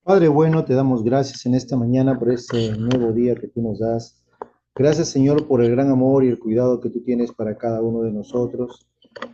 Padre bueno, te damos gracias en esta mañana por este nuevo día que tú nos das. Gracias, Señor, por el gran amor y el cuidado que tú tienes para cada uno de nosotros.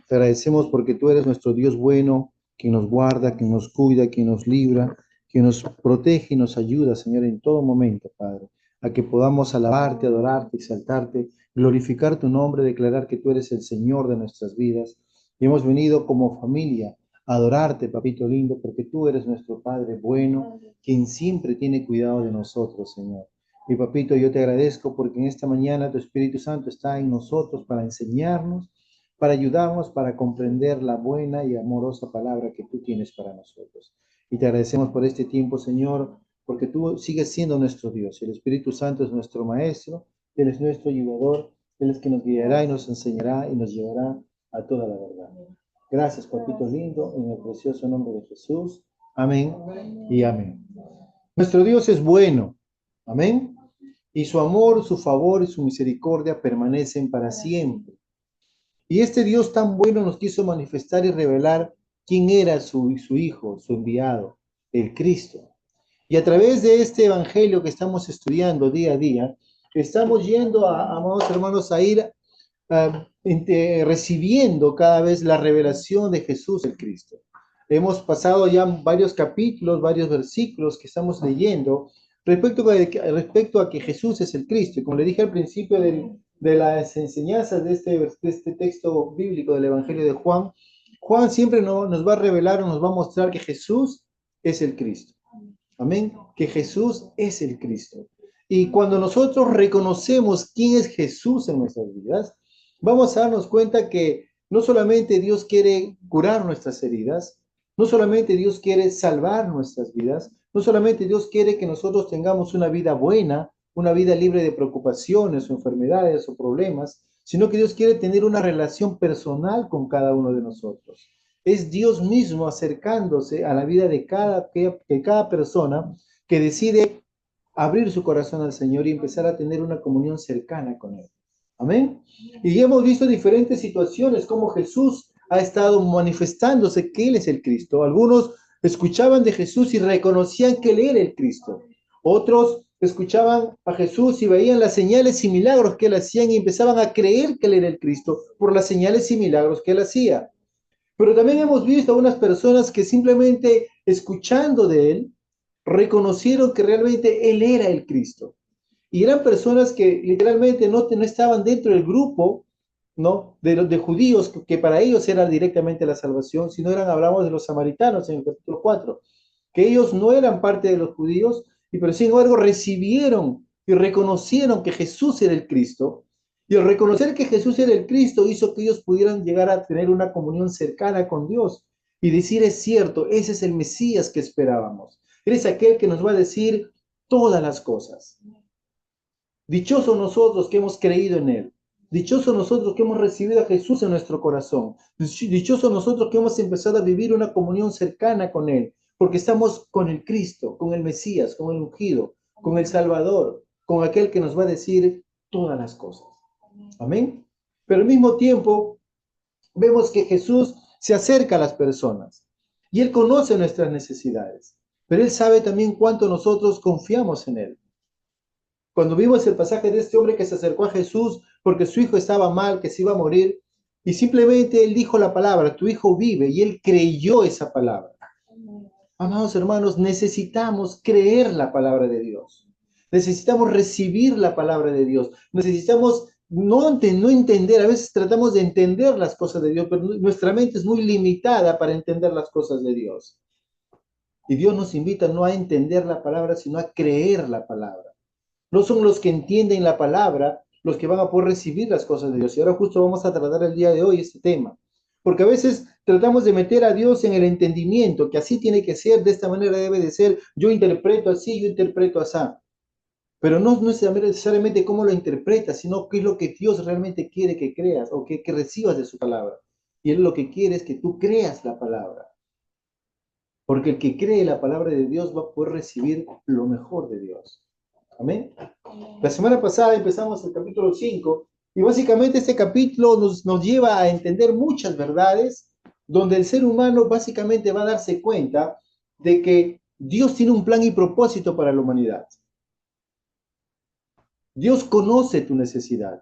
Te agradecemos porque tú eres nuestro Dios bueno, quien nos guarda, quien nos cuida, quien nos libra, quien nos protege y nos ayuda, Señor, en todo momento, Padre, a que podamos alabarte, adorarte, exaltarte, glorificar tu nombre, declarar que tú eres el Señor de nuestras vidas. Y hemos venido como familia a adorarte, papito lindo, porque tú eres nuestro Padre bueno, quien siempre tiene cuidado de nosotros, Señor. Mi papito, yo te agradezco porque en esta mañana tu Espíritu Santo está en nosotros para enseñarnos, para ayudarnos, para comprender la buena y amorosa palabra que tú tienes para nosotros. Y te agradecemos por este tiempo, Señor, porque tú sigues siendo nuestro Dios. El Espíritu Santo es nuestro Maestro, Él es nuestro ayudador, Él es quien nos guiará y nos enseñará y nos llevará a toda la verdad. Gracias, papito lindo, en el precioso nombre de Jesús. Amén y amén. Nuestro Dios es bueno. Amén. Y su amor, su favor y su misericordia permanecen para siempre. Y este Dios tan bueno nos quiso manifestar y revelar quién era su Hijo, su enviado, el Cristo. Y a través de este evangelio que estamos estudiando día a día, estamos yendo, amados hermanos, a ir recibiendo cada vez la revelación de Jesús el Cristo. Hemos pasado ya varios capítulos, varios versículos que estamos leyendo respecto a que Jesús es el Cristo. Y como le dije al principio de las enseñanzas de este texto bíblico del Evangelio de Juan, Juan siempre nos va a revelar o nos va a mostrar que Jesús es el Cristo. Amén. Que Jesús es el Cristo. Y cuando nosotros reconocemos quién es Jesús en nuestras vidas, vamos a darnos cuenta que no solamente Dios quiere curar nuestras heridas, no solamente Dios quiere salvar nuestras vidas, no solamente Dios quiere que nosotros tengamos una vida buena, una vida libre de preocupaciones o enfermedades o problemas, sino que Dios quiere tener una relación personal con cada uno de nosotros. Es Dios mismo acercándose a la vida de cada persona que decide abrir su corazón al Señor y empezar a tener una comunión cercana con Él. Amén. Y hemos visto diferentes situaciones como Jesús ha estado manifestándose que Él es el Cristo. Algunos escuchaban de Jesús y reconocían que Él era el Cristo. Otros escuchaban a Jesús y veían las señales y milagros que Él hacía y empezaban a creer que Él era el Cristo por las señales y milagros que Él hacía. Pero también hemos visto a unas personas que simplemente escuchando de Él, reconocieron que realmente Él era el Cristo. Y eran personas que literalmente no estaban dentro del grupo, ¿no? De judíos, que para ellos era directamente la salvación, sino hablamos de los samaritanos en el capítulo 4, que ellos no eran parte de los judíos, pero sin embargo recibieron y reconocieron que Jesús era el Cristo. Y al reconocer que Jesús era el Cristo hizo que ellos pudieran llegar a tener una comunión cercana con Dios y decir, es cierto, ese es el Mesías que esperábamos. Él es aquel que nos va a decir todas las cosas. Dichosos nosotros que hemos creído en Él. Dichosos nosotros que hemos recibido a Jesús en nuestro corazón. Dichosos nosotros que hemos empezado a vivir una comunión cercana con Él, porque estamos con el Cristo, con el Mesías, con el ungido, con el Salvador, con aquel que nos va a decir todas las cosas. Amén. Pero al mismo tiempo, vemos que Jesús se acerca a las personas y Él conoce nuestras necesidades, pero Él sabe también cuánto nosotros confiamos en Él. Cuando vimos el pasaje de este hombre que se acercó a Jesús porque su hijo estaba mal, que se iba a morir, y simplemente él dijo la palabra, tu hijo vive, y él creyó esa palabra. Amados hermanos, necesitamos creer la palabra de Dios. Necesitamos recibir la palabra de Dios. Necesitamos no entender, a veces tratamos de entender las cosas de Dios, pero nuestra mente es muy limitada para entender las cosas de Dios. Y Dios nos invita no a entender la palabra, sino a creer la palabra. No son los que entienden la palabra los que van a poder recibir las cosas de Dios. Y ahora justo vamos a tratar el día de hoy este tema. Porque a veces tratamos de meter a Dios en el entendimiento, que así tiene que ser, de esta manera debe de ser, yo interpreto así, yo interpreto así. Pero no es necesariamente cómo lo interpretas, sino qué es lo que Dios realmente quiere que creas o que recibas de su palabra. Y Él lo que quiere es que tú creas la palabra. Porque el que cree la palabra de Dios va a poder recibir lo mejor de Dios. Amén. La semana pasada empezamos el capítulo 5 y básicamente este capítulo nos lleva a entender muchas verdades donde el ser humano básicamente va a darse cuenta de que Dios tiene un plan y propósito para la humanidad. Dios conoce tu necesidad.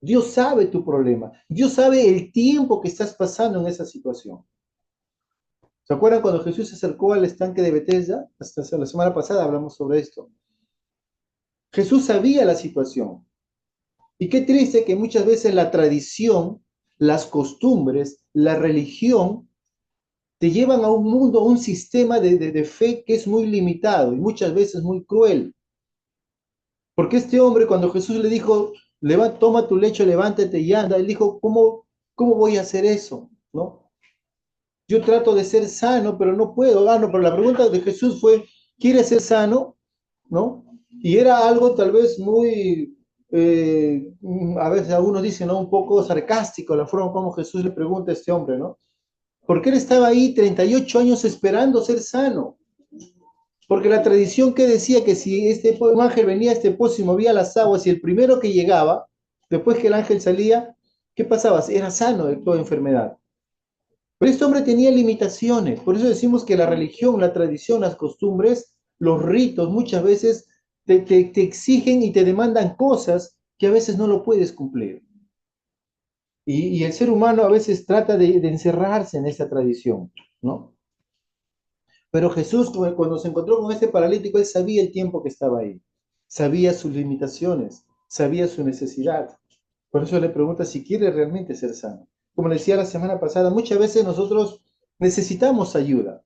Dios sabe tu problema. Dios sabe el tiempo que estás pasando en esa situación. ¿Se acuerdan cuando Jesús se acercó al estanque de Bethesda? Hasta la semana pasada hablamos sobre esto. Jesús sabía la situación. Y qué triste que muchas veces la tradición, las costumbres, la religión te llevan a un mundo, a un sistema de fe que es muy limitado y muchas veces muy cruel. Porque este hombre, cuando Jesús le dijo, toma tu lecho, levántate y anda, él dijo, ¿cómo voy a hacer eso? ¿No? Yo trato de ser sano, pero no puedo. No, pero la pregunta de Jesús fue, ¿quieres ser sano? ¿No? Y era algo tal vez muy, a veces algunos dicen, ¿no? Un poco sarcástico la forma como Jesús le pregunta a este hombre, ¿no? Porque él estaba ahí 38 años esperando ser sano. Porque la tradición que decía que si un ángel venía a este pozo y movía las aguas y el primero que llegaba, después que el ángel salía, ¿qué pasaba? Era sano de toda enfermedad. Pero este hombre tenía limitaciones. Por eso decimos que la religión, la tradición, las costumbres, los ritos muchas veces te exigen y te demandan cosas que a veces no lo puedes cumplir. Y el ser humano a veces trata de encerrarse en esta tradición, ¿no? Pero Jesús, cuando se encontró con este paralítico, él sabía el tiempo que estaba ahí, sabía sus limitaciones, sabía su necesidad. Por eso le pregunta si quiere realmente ser sano. Como le decía la semana pasada, muchas veces nosotros necesitamos ayuda.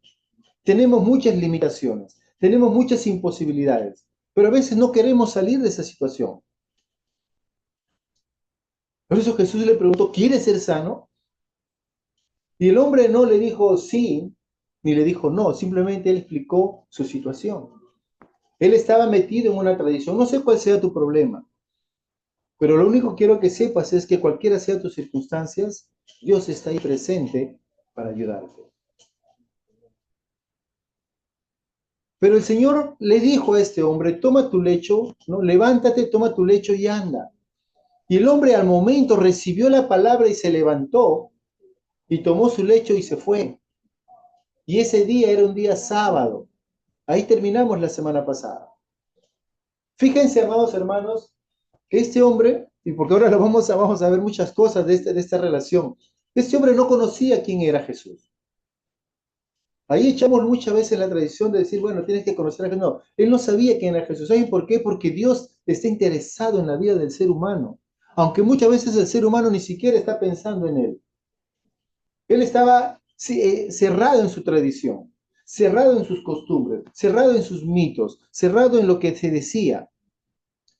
Tenemos muchas limitaciones, tenemos muchas imposibilidades, pero a veces no queremos salir de esa situación. Por eso Jesús le preguntó, ¿quieres ser sano? Y el hombre no le dijo sí, ni le dijo no, simplemente él explicó su situación. Él estaba metido en una tradición. No sé cuál sea tu problema, pero lo único que quiero que sepas es que cualquiera sea tus circunstancias, Dios está ahí presente para ayudarte. Pero el Señor le dijo a este hombre, toma tu lecho, ¿no? Levántate, toma tu lecho y anda. Y el hombre al momento recibió la palabra y se levantó y tomó su lecho y se fue. Y ese día era un día sábado. Ahí terminamos la semana pasada. Fíjense, amados hermanos, que este hombre, y porque ahora vamos a ver muchas cosas de esta relación, este hombre no conocía quién era Jesús. Ahí echamos muchas veces la tradición de decir, bueno, tienes que conocer a Jesús. No, él no sabía quién era Jesús. ¿Saben por qué? Porque Dios está interesado en la vida del ser humano, aunque muchas veces el ser humano ni siquiera está pensando en él. Él estaba cerrado en su tradición, cerrado en sus costumbres, cerrado en sus mitos, cerrado en lo que se decía.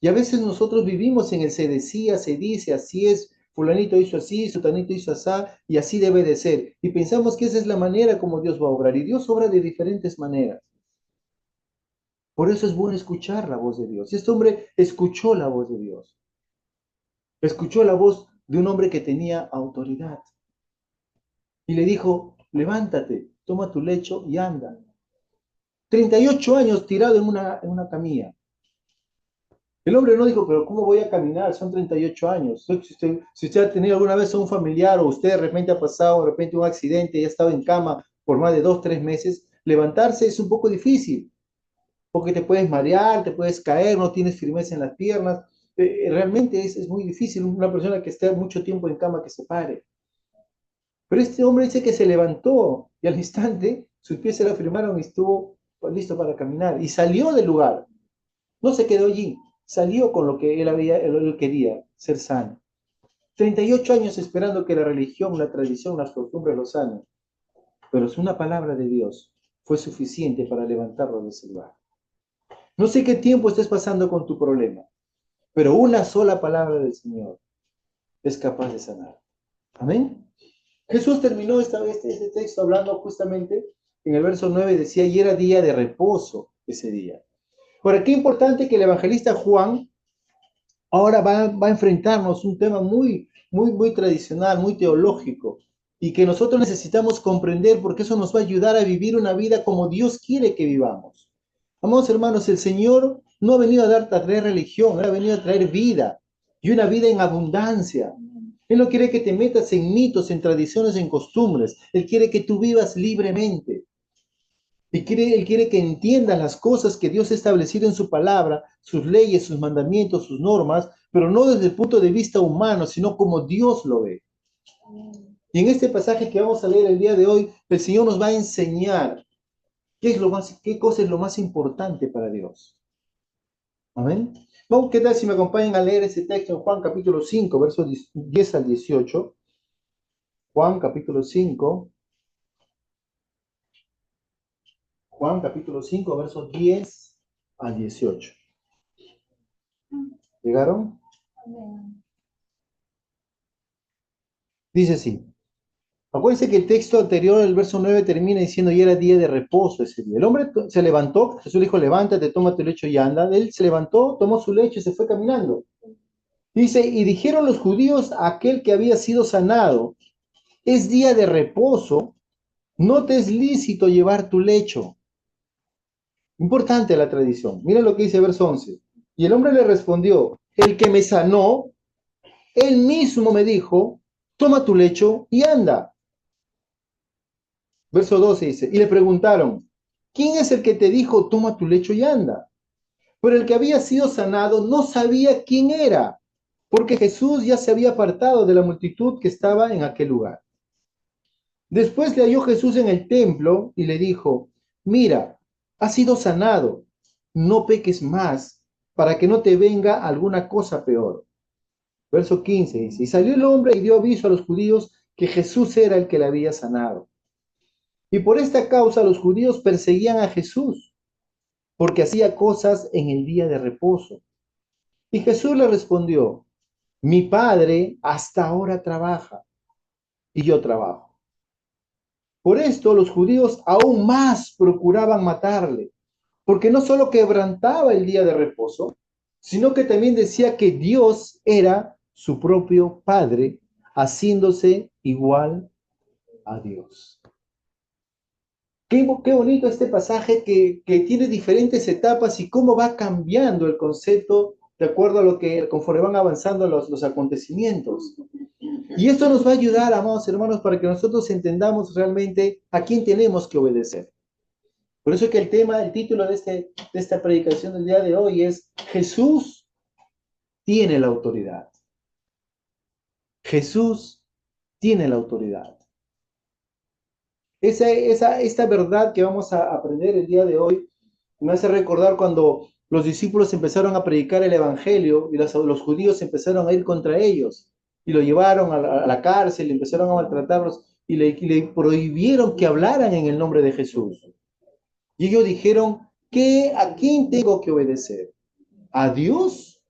Y a veces nosotros vivimos en el se decía, se dice, así es, fulanito hizo así, sutanito hizo así, y así debe de ser. Y pensamos que esa es la manera como Dios va a obrar. Y Dios obra de diferentes maneras. Por eso es bueno escuchar la voz de Dios. Este hombre escuchó la voz de Dios. Escuchó la voz de un hombre que tenía autoridad. Y le dijo, levántate, toma tu lecho y anda. 38 años tirado en una camilla. El hombre no dijo, pero ¿cómo voy a caminar? Son 38 años. Si usted ha tenido alguna vez a un familiar o usted de repente ha pasado de repente un accidente y ha estado en cama por más de 2, 3 meses, levantarse es un poco difícil, porque te puedes marear, te puedes caer, no tienes firmeza en las piernas. Realmente es muy difícil una persona que esté mucho tiempo en cama que se pare. Pero este hombre dice que se levantó y al instante sus pies se le afirmaron y estuvo listo para caminar y salió del lugar. No se quedó allí, salió con lo que él quería, ser sano. 38 años esperando que la religión, la tradición, las costumbres lo sanen. Pero es una palabra de Dios fue suficiente para levantarlo de ese lugar. No sé qué tiempo estés pasando con tu problema, pero una sola palabra del Señor es capaz de sanar. Amén. Jesús terminó este texto hablando justamente en el verso 9, decía, y era día de reposo ese día. Ahora, qué importante que el evangelista Juan ahora va a enfrentarnos un tema muy tradicional, muy teológico, y que nosotros necesitamos comprender porque eso nos va a ayudar a vivir una vida como Dios quiere que vivamos. Amados hermanos, el Señor no ha venido a traer religión, Él ha venido a traer vida, y una vida en abundancia. Él no quiere que te metas en mitos, en tradiciones, en costumbres. Él quiere que tú vivas libremente. Él quiere que entiendas las cosas que Dios ha establecido en su palabra, sus leyes, sus mandamientos, sus normas, pero no desde el punto de vista humano, sino como Dios lo ve. Y en este pasaje que vamos a leer el día de hoy, el Señor nos va a enseñar qué cosa es lo más importante para Dios. Amén. Vamos, ¿qué tal si me acompañan a leer ese texto en Juan capítulo 5, versos 10 al 18? Juan capítulo 5, Juan capítulo 5, versos 10 al 18. ¿Llegaron? Dice así. Acuérdense que el texto anterior, el verso 9, termina diciendo, y era día de reposo ese día. El hombre se levantó, Jesús le dijo, levántate, toma tu lecho y anda. Él se levantó, tomó su lecho y se fue caminando. Dice, y dijeron los judíos a aquel que había sido sanado, es día de reposo, no te es lícito llevar tu lecho. Importante la tradición. Mira lo que dice verso 11. Y el hombre le respondió, el que me sanó, él mismo me dijo, toma tu lecho y anda. Verso 12 dice, y le preguntaron, ¿quién es el que te dijo, toma tu lecho y anda? Pero el que había sido sanado no sabía quién era, porque Jesús ya se había apartado de la multitud que estaba en aquel lugar. Después le halló Jesús en el templo y le dijo, mira, has sido sanado, no peques más, para que no te venga alguna cosa peor. Verso 15 dice, y salió el hombre y dio aviso a los judíos que Jesús era el que le había sanado. Y por esta causa los judíos perseguían a Jesús, porque hacía cosas en el día de reposo. Y Jesús le respondió, mi Padre hasta ahora trabaja y yo trabajo. Por esto los judíos aún más procuraban matarle, porque no solo quebrantaba el día de reposo, sino que también decía que Dios era su propio Padre, haciéndose igual a Dios. Qué bonito este pasaje que tiene diferentes etapas y cómo va cambiando el concepto de acuerdo a lo que, conforme van avanzando los acontecimientos. Y esto nos va a ayudar, amados hermanos, para que nosotros entendamos realmente a quién tenemos que obedecer. Por eso es que el título de esta predicación del día de hoy es Jesús tiene la autoridad. Jesús tiene la autoridad. Esta verdad que vamos a aprender el día de hoy me hace recordar cuando los discípulos empezaron a predicar el Evangelio y los judíos empezaron a ir contra ellos y lo llevaron a la cárcel, empezaron a maltratarlos y le prohibieron que hablaran en el nombre de Jesús. Y ellos dijeron, ¿a quién tengo que obedecer? ¿A Dios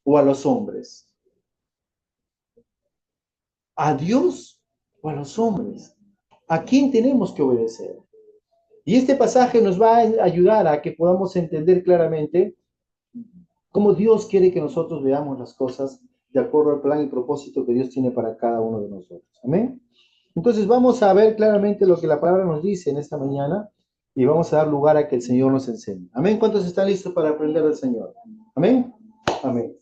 o a los hombres? ¿A Dios o a los hombres? ¿A quién tenemos que obedecer? Y este pasaje nos va a ayudar a que podamos entender claramente cómo Dios quiere que nosotros veamos las cosas de acuerdo al plan y propósito que Dios tiene para cada uno de nosotros. Amén. Entonces vamos a ver claramente lo que la palabra nos dice en esta mañana y vamos a dar lugar a que el Señor nos enseñe. Amén. ¿Cuántos están listos para aprender del Señor? Amén. Amén.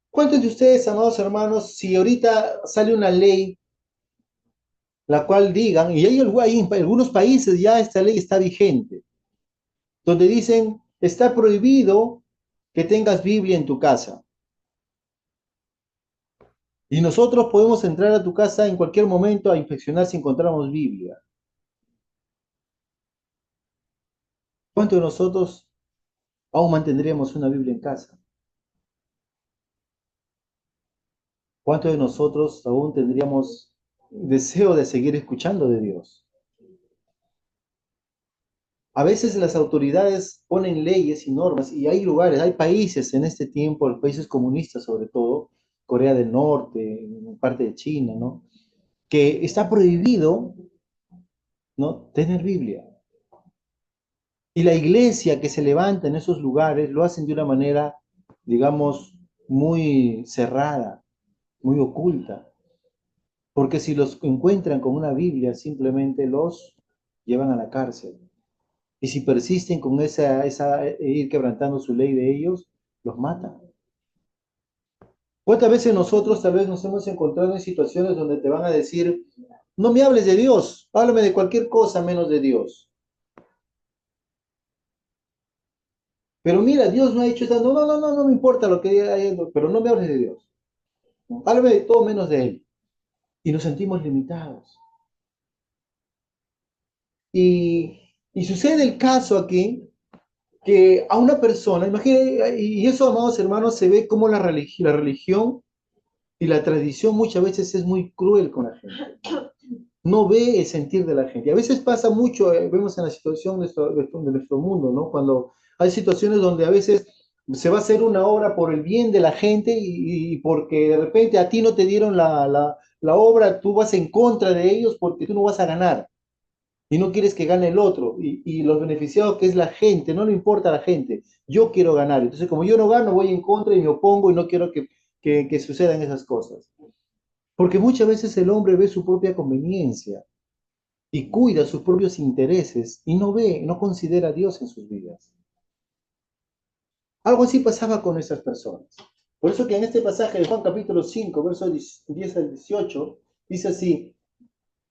¿Cuántos de ustedes, amados hermanos, si ahorita sale una ley la cual digan, y hay en algunos países ya esta ley está vigente, donde dicen, está prohibido que tengas Biblia en tu casa. Y nosotros podemos entrar a tu casa en cualquier momento a inspeccionar si encontramos Biblia. ¿Cuántos de nosotros aún mantendríamos una Biblia en casa? ¿Cuántos de nosotros aún tendríamos deseo de seguir escuchando de Dios? A veces las autoridades ponen leyes y normas y hay lugares, hay países en este tiempo, los países comunistas sobre todo, Corea del Norte, parte de China, ¿no? Que está prohibido, ¿no? Tener Biblia. Y la iglesia que se levanta en esos lugares lo hacen de una manera, digamos, muy cerrada, muy oculta. Porque si los encuentran con una Biblia, simplemente los llevan a la cárcel. Y si persisten con ir quebrantando su ley de ellos, los matan. ¿Cuántas veces nosotros tal vez nos hemos encontrado en situaciones donde te van a decir, no me hables de Dios, háblame de cualquier cosa menos de Dios? Pero mira, Dios no ha hecho esto. No, no, no, no, no me importa lo que haya, pero no me hables de Dios. ¿No? Háblame de todo menos de Él. Y nos sentimos limitados. Y sucede el caso aquí que a una persona, imagínate, y eso, amados hermanos, se ve como la religión y la tradición muchas veces es muy cruel con la gente. No ve el sentir de la gente. A veces pasa mucho, vemos en la situación de nuestro mundo, ¿no? Cuando hay situaciones donde a veces se va a hacer una obra por el bien de la gente y porque de repente a ti no te dieron la obra, tú vas en contra de ellos porque tú no vas a ganar y no quieres que gane el otro. Y los beneficiados que es la gente, no le importa a la gente, yo quiero ganar. Entonces, como yo no gano, voy en contra y me opongo y no quiero que sucedan esas cosas. Porque muchas veces el hombre ve su propia conveniencia y cuida sus propios intereses y no ve, no considera a Dios en sus vidas. Algo así pasaba con esas personas. Por eso que en este pasaje de Juan capítulo 5, versos 10 al 18, dice así,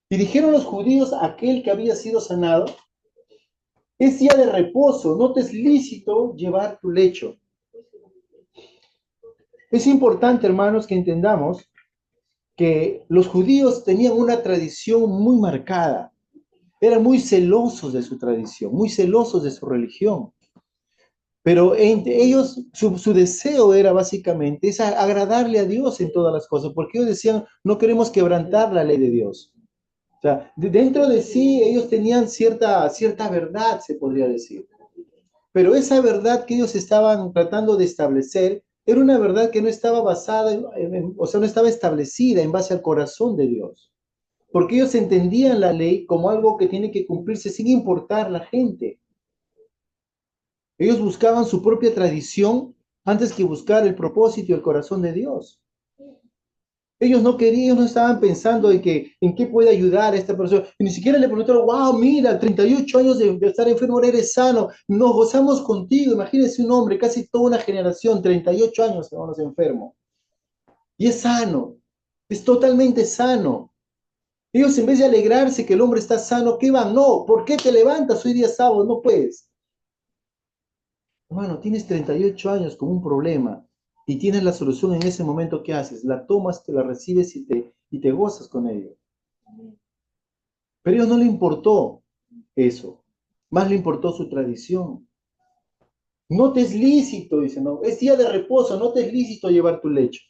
y dijeron los judíos a aquel que había sido sanado, es día de reposo, no te es lícito llevar tu lecho. Es importante, hermanos, que entendamos que los judíos tenían una tradición muy marcada, eran muy celosos de su tradición, muy celosos de su religión. Pero entre ellos, su deseo era básicamente es agradarle a Dios en todas las cosas, porque ellos decían, no queremos quebrantar la ley de Dios. O sea, dentro de sí ellos tenían cierta verdad, se podría decir. Pero esa verdad que ellos estaban tratando de establecer era una verdad que no estaba basada, o sea, no estaba establecida en base al corazón de Dios. Porque ellos entendían la ley como algo que tiene que cumplirse sin importar la gente. Ellos buscaban su propia tradición antes que buscar el propósito y el corazón de Dios. Ellos no querían, no estaban pensando en qué puede ayudar a esta persona. Y ni siquiera le preguntaron, wow, mira, 38 años de estar enfermo, eres sano, nos gozamos contigo. Imagínense un hombre, casi toda una generación, 38 años, hermanos, enfermo. Y es sano, es totalmente sano. Ellos en vez de alegrarse que el hombre está sano, ¿qué van? No, ¿por qué te levantas hoy día sábado? No puedes. Hermano, tienes 38 años con un problema y tienes la solución en ese momento. ¿Qué haces? La tomas, te la recibes y te gozas con ello. Pero a ellos no le importó eso, más le importó su tradición. No te es lícito, dice, no, es día de reposo, no te es lícito llevar tu lecho.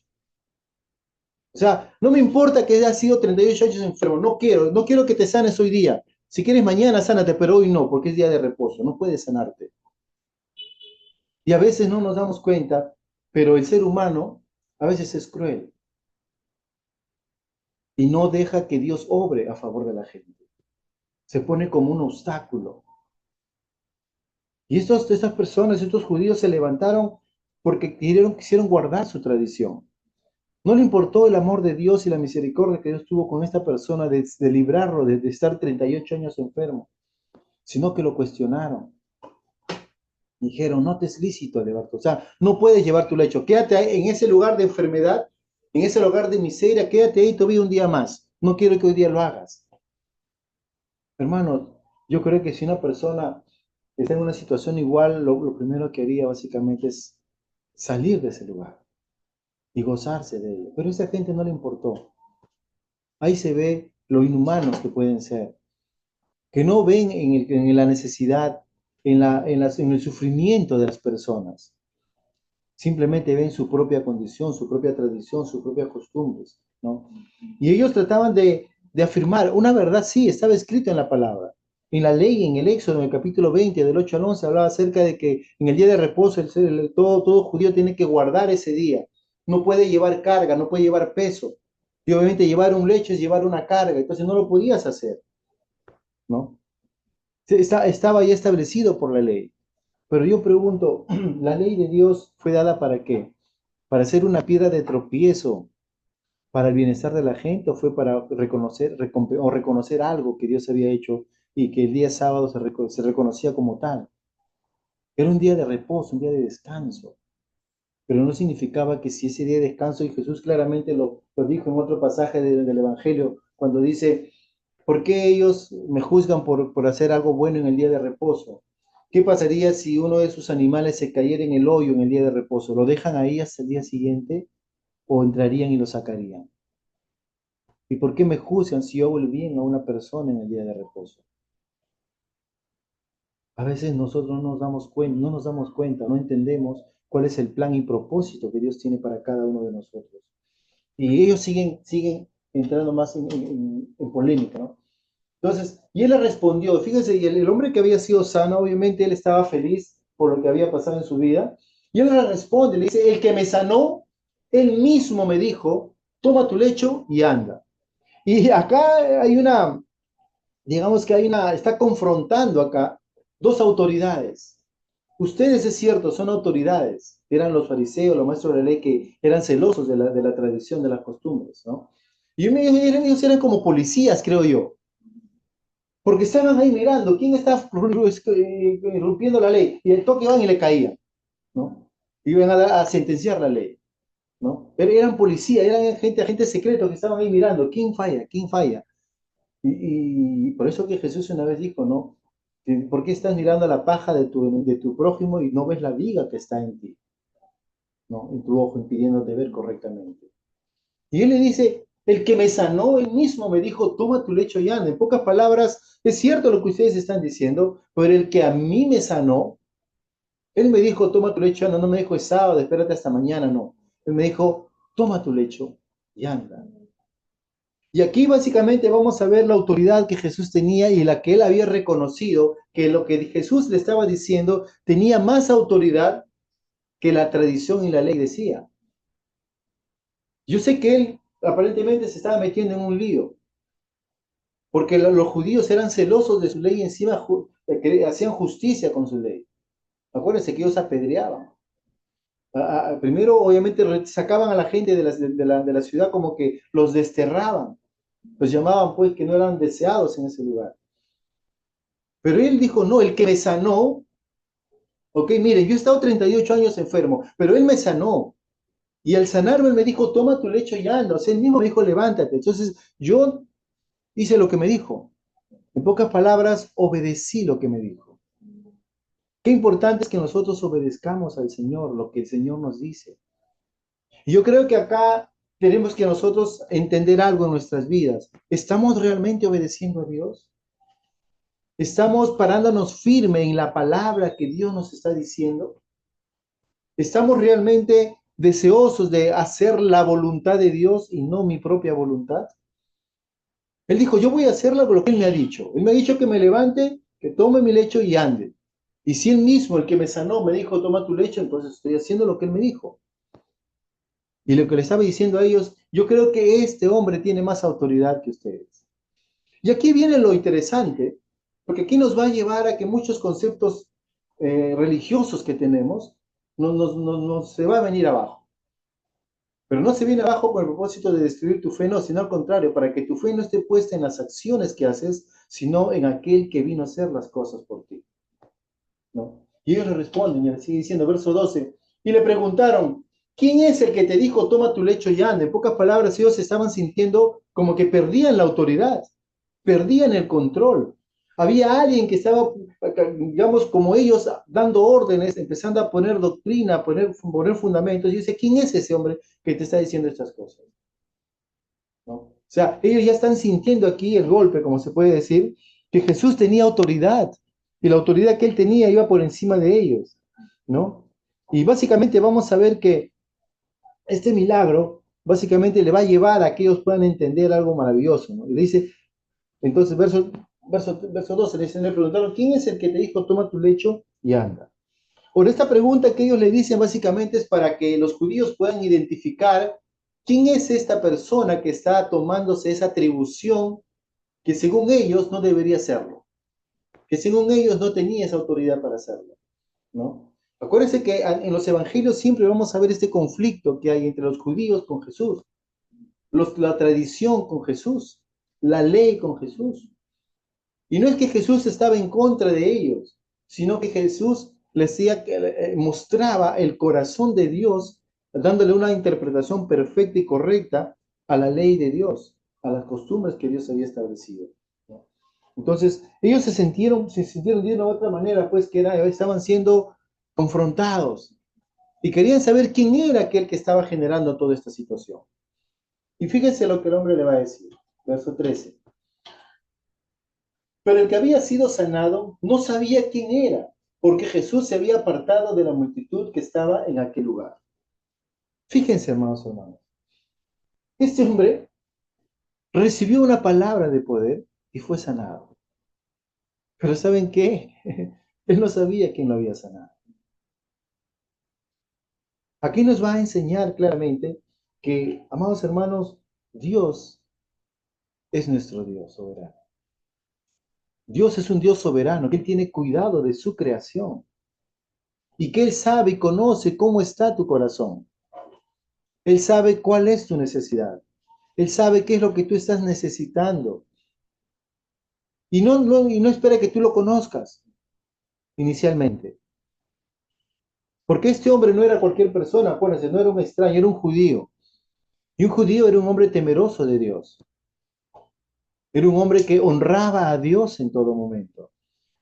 O sea, no me importa que hayas sido 38 años enfermo, no quiero que te sanes hoy día. Si quieres mañana, sánate, pero hoy no, porque es día de reposo, no puedes sanarte. Y a veces no nos damos cuenta, pero el ser humano a veces es cruel y no deja que Dios obre a favor de la gente. Se pone como un obstáculo. Y estas personas, estos judíos se levantaron porque quisieron guardar su tradición. No le importó el amor de Dios y la misericordia que Dios tuvo con esta persona de librarlo de estar 38 años enfermo, sino que lo cuestionaron. Dijeron, no te es lícito llevar tu, o sea, no puedes llevar tu lecho. Quédate ahí, en ese lugar de enfermedad, en ese lugar de miseria, quédate ahí todavía un día más. No quiero que hoy día lo hagas. Hermano, yo creo que si una persona está en una situación igual, lo primero que haría básicamente es salir de ese lugar y gozarse de ello. Pero a esa gente no le importó. Ahí se ve lo inhumanos que pueden ser, que no ven en la necesidad, en el sufrimiento de las personas. Simplemente ven su propia condición, su propia tradición, sus propias costumbres, ¿no? Y ellos trataban de afirmar una verdad, sí, estaba escrito en la palabra. En la ley, en el Éxodo, en el capítulo 20, del 8 al 11, hablaba acerca de que en el día de reposo todo judío tiene que guardar ese día. No puede llevar carga, no puede llevar peso. Y obviamente llevar un lecho es llevar una carga, entonces no lo podías hacer, ¿no? Estaba ya establecido por la ley. Pero yo pregunto, ¿la ley de Dios fue dada para qué? ¿Para ser una piedra de tropiezo para el bienestar de la gente o fue para reconocer algo que Dios había hecho y que el día sábado se reconocía como tal? Era un día de reposo, un día de descanso, pero no significaba que si ese día de descanso, y Jesús claramente lo dijo en otro pasaje del Evangelio, cuando dice, ¿por qué ellos me juzgan por hacer algo bueno en el día de reposo? ¿Qué pasaría si uno de sus animales se cayera en el hoyo en el día de reposo? ¿Lo dejan ahí hasta el día siguiente o entrarían y lo sacarían? ¿Y por qué me juzgan si yo hago el bien a una persona en el día de reposo? A veces nosotros no nos damos cuenta, no entendemos cuál es el plan y propósito que Dios tiene para cada uno de nosotros. Y ellos siguen entrando más en polémica, ¿no? Entonces, y él le respondió, fíjense, y el hombre que había sido sano, obviamente él estaba feliz por lo que había pasado en su vida, y él le responde, le dice, el que me sanó, él mismo me dijo, toma tu lecho y anda. Y acá hay una, digamos que está confrontando acá dos autoridades. Ustedes, es cierto, son autoridades, eran los fariseos, los maestros de la ley que eran celosos de la tradición, de las costumbres, ¿no? Y ellos eran como policías, creo yo, porque estaban ahí mirando quién está rompiendo la ley, y el toque iban y le caían, ¿no? Iban a sentenciar la ley, ¿no? Pero eran policías, eran agentes secretos que estaban ahí mirando quién falla, quién falla. Y por eso que Jesús una vez dijo, ¿no? ¿Por qué estás mirando la paja de tu prójimo y no ves la viga que está en ti, ¿no? En tu ojo, impidiéndote ver correctamente. Y él le dice, el que me sanó, él mismo me dijo, toma tu lecho y anda. En pocas palabras, es cierto lo que ustedes están diciendo, pero el que a mí me sanó, él me dijo, toma tu lecho y anda. No me dijo, es sábado, espérate hasta mañana, no. Él me dijo, toma tu lecho y anda. Y aquí básicamente vamos a ver la autoridad que Jesús tenía y la que él había reconocido, que lo que Jesús le estaba diciendo tenía más autoridad que la tradición y la ley decía. Yo sé que él aparentemente se estaba metiendo en un lío, porque los judíos eran celosos de su ley y encima hacían justicia con su ley. Acuérdense que ellos apedreaban. Primero, obviamente, sacaban a la gente de la ciudad como que los desterraban. Los llamaban pues que no eran deseados en ese lugar. Pero él dijo, no, el que me sanó, ok, miren, yo he estado 38 años enfermo, pero él me sanó. Y al sanarme, él me dijo, toma tu lecho y anda. O sea, él mismo me dijo, levántate. Entonces, yo hice lo que me dijo. En pocas palabras, obedecí lo que me dijo. Qué importante es que nosotros obedezcamos al Señor, lo que el Señor nos dice. Y yo creo que acá tenemos que nosotros entender algo en nuestras vidas. ¿Estamos realmente obedeciendo a Dios? ¿Estamos parándonos firme en la palabra que Dios nos está diciendo? ¿Estamos realmente deseosos de hacer la voluntad de Dios y no mi propia voluntad? Él dijo, yo voy a hacer lo que Él me ha dicho. Él me ha dicho que me levante, que tome mi lecho y ande. Y si Él mismo, el que me sanó, me dijo, toma tu lecho, entonces estoy haciendo lo que Él me dijo. Y lo que le estaba diciendo a ellos, yo creo que este hombre tiene más autoridad que ustedes. Y aquí viene lo interesante, porque aquí nos va a llevar a que muchos conceptos religiosos que tenemos nos se va a venir abajo. Pero no se viene abajo con el propósito de destruir tu fe, no, sino al contrario, para que tu fe no esté puesta en las acciones que haces, sino en aquel que vino a hacer las cosas por ti, ¿no? Y ellos le responden, y le sigue diciendo, verso 12, y le preguntaron, ¿quién es el que te dijo, toma tu lecho y anda? En pocas palabras, ellos se estaban sintiendo como que perdían la autoridad, perdían el control. Había alguien que estaba, digamos, como ellos, dando órdenes, empezando a poner doctrina, a poner fundamentos, y dice, ¿quién es ese hombre que te está diciendo estas cosas? ¿No? O sea, ellos ya están sintiendo aquí el golpe, como se puede decir, que Jesús tenía autoridad y la autoridad que él tenía iba por encima de ellos, ¿no? Y básicamente vamos a ver que este milagro básicamente le va a llevar a que ellos puedan entender algo maravilloso, ¿no? Y le dice, entonces, verso 12, le preguntaron, ¿quién es el que te dijo, toma tu lecho y anda? Por esta pregunta que ellos le dicen básicamente es para que los judíos puedan identificar quién es esta persona que está tomándose esa atribución que según ellos no debería hacerlo, que según ellos no tenía esa autoridad para hacerlo, ¿no? Acuérdense que en los evangelios siempre vamos a ver este conflicto que hay entre los judíos con Jesús, la tradición con Jesús, la ley con Jesús. Y no es que Jesús estaba en contra de ellos, sino que Jesús les decía que mostraba el corazón de Dios, dándole una interpretación perfecta y correcta a la ley de Dios, a las costumbres que Dios había establecido, ¿no? Entonces, ellos se sintieron de una u otra manera, pues que estaban siendo confrontados y querían saber quién era aquel que estaba generando toda esta situación. Y fíjense lo que el hombre le va a decir, verso 13. Pero el que había sido sanado no sabía quién era, porque Jesús se había apartado de la multitud que estaba en aquel lugar. Fíjense, hermanos, hermanos. Este hombre recibió una palabra de poder y fue sanado. Pero ¿saben qué? Él no sabía quién lo había sanado. Aquí nos va a enseñar claramente que, amados hermanos, Dios es nuestro Dios soberano. Dios es un Dios soberano, que Él tiene cuidado de su creación y que Él sabe y conoce cómo está tu corazón. Él sabe cuál es tu necesidad. Él sabe qué es lo que tú estás necesitando. Y no espera que tú lo conozcas inicialmente. Porque este hombre no era cualquier persona, acuérdense, no era un extraño, era un judío. Y un judío era un hombre temeroso de Dios. Era un hombre que honraba a Dios en todo momento.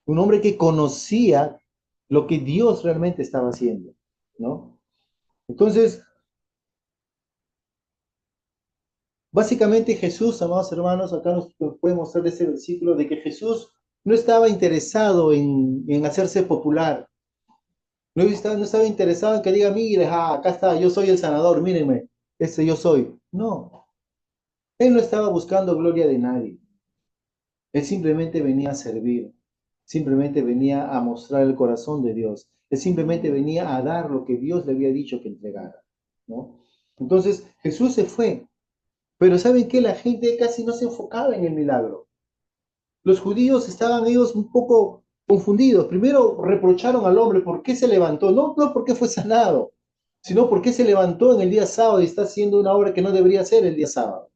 Un hombre que conocía lo que Dios realmente estaba haciendo, ¿no? Entonces, básicamente Jesús, amados hermanos, acá nos puede mostrar ese versículo de que Jesús no estaba interesado en hacerse popular. No estaba interesado en que diga, mire, acá está, yo soy el sanador, mírenme, ese yo soy. No, él no estaba buscando gloria de nadie. Él simplemente venía a servir, simplemente venía a mostrar el corazón de Dios. Él simplemente venía a dar lo que Dios le había dicho que entregara, ¿no? Entonces Jesús se fue, pero ¿saben qué? La gente casi no se enfocaba en el milagro. Los judíos estaban ellos un poco confundidos. Primero reprocharon al hombre por qué se levantó, no porque fue sanado, sino porque se levantó en el día sábado y está haciendo una obra que no debería hacer el día sábado.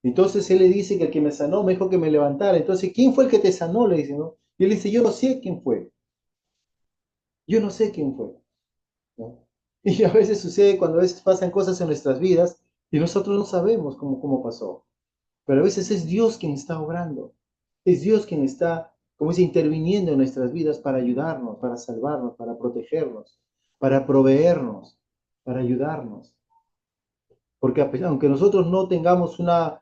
Entonces él le dice que el que me sanó me dijo que me levantara. Entonces, ¿quién fue el que te sanó? Le dice, ¿no? Y él dice, yo no sé quién fue. Yo no sé quién fue, ¿no? Y a veces sucede cuando a veces pasan cosas en nuestras vidas y nosotros no sabemos cómo pasó. Pero a veces es Dios quien está obrando. Es Dios quien está, como dice, interviniendo en nuestras vidas para ayudarnos, para salvarnos, para protegernos, para proveernos, para ayudarnos. Porque aunque nosotros no tengamos una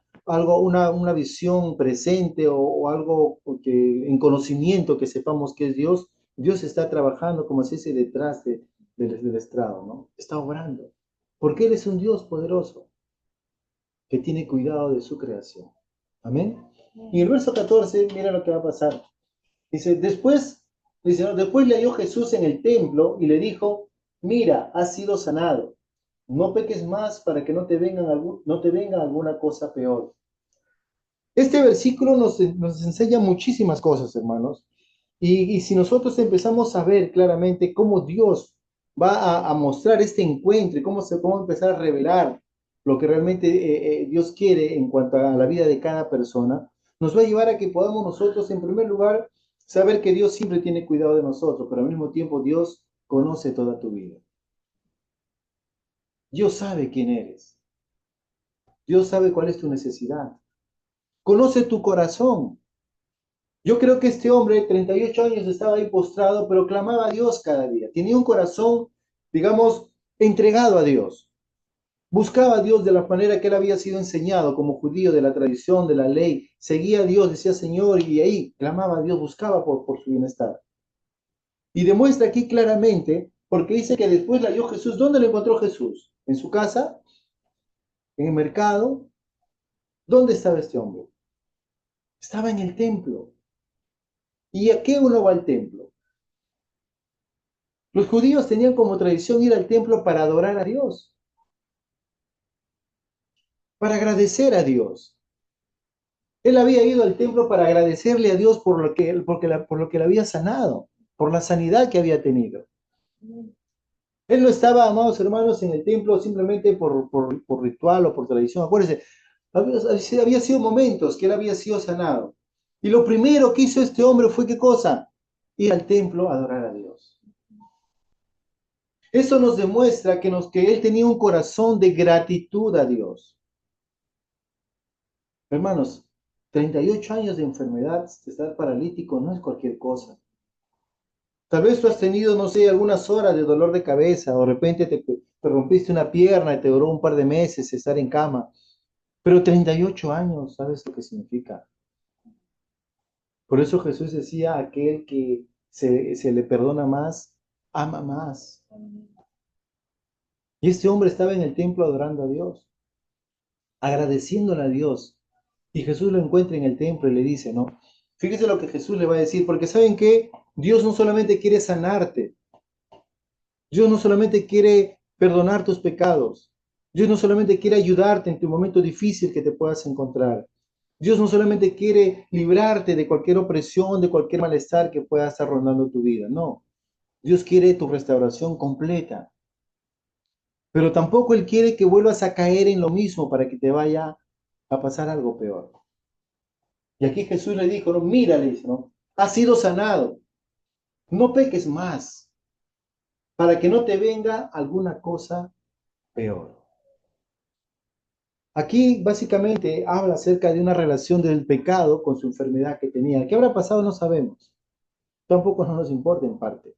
visión presente o algo que, en conocimiento que sepamos que es Dios, Dios está trabajando, como se dice, detrás del estrado, ¿no? Está obrando. Porque Él es un Dios poderoso que tiene cuidado de su creación. Amén. Y en el verso 14, mira lo que va a pasar. Dice, "No, después le halló Jesús en el templo y le dijo, mira, has sido sanado. No peques más para que no te venga alguna cosa peor." Este versículo nos enseña muchísimas cosas, hermanos. Y si nosotros empezamos a ver claramente cómo Dios va a mostrar este encuentro y cómo empezar a revelar lo que realmente Dios quiere en cuanto a la vida de cada persona, nos va a llevar a que podamos nosotros, en primer lugar, saber que Dios siempre tiene cuidado de nosotros, pero al mismo tiempo Dios conoce toda tu vida. Dios sabe quién eres. Dios sabe cuál es tu necesidad. Conoce tu corazón. Yo creo que este hombre, 38 años, estaba ahí postrado, pero clamaba a Dios cada día. Tenía un corazón, digamos, entregado a Dios. Buscaba a Dios de la manera que él había sido enseñado como judío de la tradición, de la ley. Seguía a Dios, decía Señor, y ahí clamaba a Dios, buscaba por su bienestar. Y demuestra aquí claramente, porque dice que después la halló Jesús. ¿Dónde lo encontró Jesús? ¿En su casa? ¿En el mercado? ¿Dónde estaba este hombre? Estaba en el templo. ¿Y a qué uno va al templo? Los judíos tenían como tradición ir al templo para adorar a Dios, para agradecer a Dios. Él había ido al templo para agradecerle a Dios por lo que le había sanado, por la sanidad que había tenido. Él no estaba, amados hermanos, en el templo simplemente por ritual o por tradición. Acuérdense, había sido momentos que él había sido sanado. Y lo primero que hizo este hombre fue, ¿qué cosa? Ir al templo a adorar a Dios. Eso nos demuestra que él tenía un corazón de gratitud a Dios. Hermanos, 38 años de enfermedad, de estar paralítico, no es cualquier cosa. Tal vez tú has tenido, no sé, algunas horas de dolor de cabeza, o de repente te rompiste una pierna y te duró un par de meses estar en cama. Pero 38 años, ¿sabes lo que significa? Por eso Jesús decía, aquel que se le perdona más, ama más. Y este hombre estaba en el templo adorando a Dios, agradeciéndole a Dios. Y Jesús lo encuentra en el templo y le dice, ¿no? Fíjese lo que Jesús le va a decir, porque ¿saben qué? Dios no solamente quiere sanarte, Dios no solamente quiere perdonar tus pecados, Dios no solamente quiere ayudarte en tu momento difícil que te puedas encontrar. Dios no solamente quiere librarte de cualquier opresión, de cualquier malestar que pueda estar rondando tu vida, no. Dios quiere tu restauración completa, pero tampoco Él quiere que vuelvas a caer en lo mismo para que te vaya a pasar algo peor. Y aquí Jesús le dijo, no, mírale, ¿no? Has sido sanado, no peques más, para que no te venga alguna cosa peor. Aquí básicamente habla acerca de una relación del pecado con su enfermedad que tenía. ¿Qué habrá pasado? No sabemos. Tampoco no nos importa en parte.